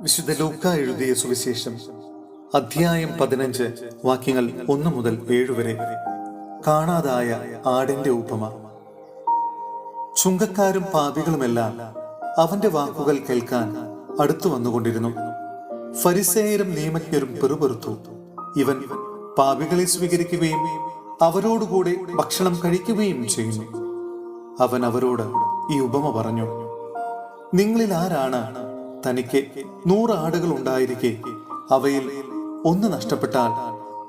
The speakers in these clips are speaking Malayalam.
വിശുദ്ധ ലൂക്ക എഴുതിയ സുവിശേഷം അധ്യായം 15 വാക്യങ്ങൾ 1 മുതൽ 7 വരെ. കാണാതായ ആടിന്റെ ഉപമ. ചുങ്കക്കാരും പാപികളുമെല്ലാം അവന്റെ വാക്കുകൾ കേൾക്കാൻ അടുത്തു വന്നുകൊണ്ടിരുന്നു. ഫരിസേയരും നിയമജ്ഞരും പെറുപെറുത്തു, ഇവൻ പാപികളെ സ്വീകരിക്കുകയും അവരോടുകൂടെ ഭക്ഷണം കഴിക്കുകയും ചെയ്യുന്നു. അവൻ അവരോട് ഈ ഉപമ പറഞ്ഞു: നിങ്ങളിൽ ആരാണ് തനിക്ക് 100 ആടുകൾ ഉണ്ടായിരിക്കെ അവയിൽ ഒന്ന് നഷ്ടപ്പെട്ടാൽ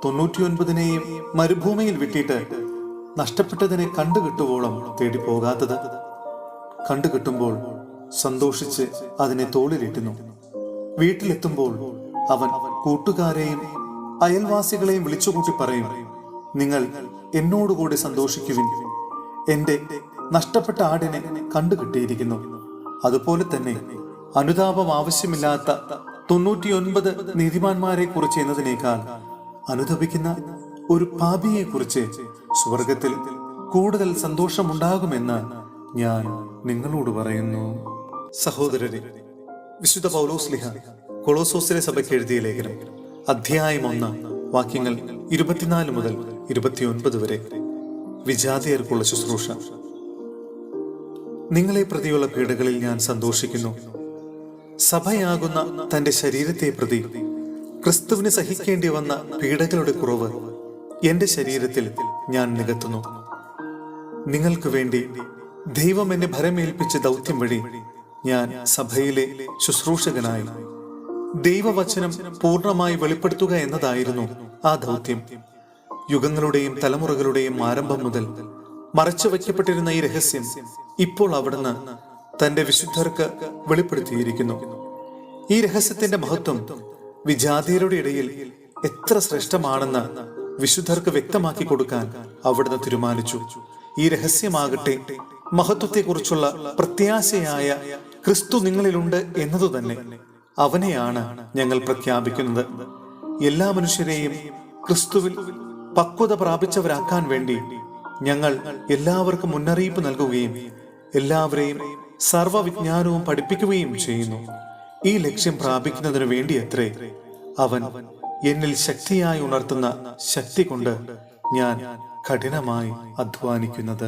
99നെയും മരുഭൂമിയിൽ വിട്ടിട്ട് നഷ്ടപ്പെട്ടതിനെ കണ്ടുകിട്ടുവോളം തേടി പോകാത്തത്? കണ്ടുകിട്ടുമ്പോൾ സന്തോഷിച്ച് അതിനെ തോളിലിട്ടുന്നു. വീട്ടിലെത്തുമ്പോൾ അവൻ കൂട്ടുകാരെയും അയൽവാസികളെയും വിളിച്ചുകൂട്ടി പറയും, നിങ്ങൾ എന്നോടുകൂടി സന്തോഷിക്കുവിൻ, എന്റെ നഷ്ടപ്പെട്ട ആടിനെ കണ്ടുകിട്ടിയിരിക്കുന്നു. അതുപോലെ തന്നെ അനുതാപം ആവശ്യമില്ലാത്ത 99 നീതിമാന്മാരെ കുറിച്ച് എന്നതിനേക്കാൾ അനുതപിക്കുന്ന ഒരു പാപിയെ കുറിച്ച് സ്വർഗത്തിൽ കൂടുതൽ സന്തോഷമുണ്ടാകുമെന്ന് ഞാൻ നിങ്ങളോട് പറയുന്നു. സഹോദരരെ, വിശുദ്ധ പൗലോസ്ലീഹ കൊളോസോസിലെ സഭയ്ക്ക് എഴുതിയ ലേഖനം അധ്യായം 1 വാക്യങ്ങൾ 24 മുതൽ 29 വരെ. വിജാതിയർക്കുള്ള ശുശ്രൂഷ. നിങ്ങളെ പ്രതിയുള്ള പീഡകളിൽ ഞാൻ സന്തോഷിക്കുന്നു. സഭയാകുന്ന തന്റെ ശരീരത്തെ പ്രതി ക്രിസ്തുവിന് സഹിക്കേണ്ടി വന്ന പീഡകളുടെ കുറവ് എന്റെ ശരീരത്തിൽ ഞാൻ നികത്തുന്നു. നിങ്ങൾക്ക് വേണ്ടി ദൈവം എന്നെ ഭരമേൽപ്പിച്ച ദൗത്യം വഴി ഞാൻ സഭയിലെ ശുശ്രൂഷകനായി ദൈവവചനം പൂർണ്ണമായി വെളിപ്പെടുത്തുക എന്നതായിരുന്നു ആ ദൗത്യം. യുഗങ്ങളുടെയും തലമുറകളുടെയും ആരംഭം മുതൽ മറച്ചു വയ്ക്കപ്പെട്ടിരുന്ന ഈ രഹസ്യം ഇപ്പോൾ അവിടുന്ന് തന്റെ വിശുദ്ധർക്ക് വെളിപ്പെടുത്തിയിരിക്കുന്നു. ഈ രഹസ്യത്തിന്റെ മഹത്വം വിജാതിയരുടെ ഇടയിൽ എത്ര ശ്രേഷ്ഠമാണെന്ന് വിശുദ്ധർക്ക് വ്യക്തമാക്കി കൊടുക്കാൻ അവിടുന്ന് തീരുമാനിച്ചു. ഈ രഹസ്യമാകട്ടെ മഹത്വത്തെക്കുറിച്ചുള്ള പ്രത്യാശയായ ക്രിസ്തു നിങ്ങളിലുണ്ട് എന്നതു തന്നെ. അവനെയാണ് ഞങ്ങൾ പ്രഖ്യാപിക്കുന്നത്. എല്ലാ മനുഷ്യരെയും ക്രിസ്തുവിൽ പക്വത പ്രാപിച്ചവരാക്കാൻ വേണ്ടി ഞങ്ങൾ എല്ലാവർക്കും മുന്നറിയിപ്പ് നൽകുകയും എല്ലാവരെയും സർവ്വവിജ്ഞാനവും പഠിപ്പിക്കുകയും ചെയ്യുന്നു. ഈ ലക്ഷ്യം പ്രാപിക്കുന്നതിനു വേണ്ടിയത്രേ അവൻ എന്നിൽ ശക്തിയായി ഉണർത്തുന്ന ശക്തി കൊണ്ട് ഞാൻ കഠിനമായി അധ്വാനിക്കുന്നത്.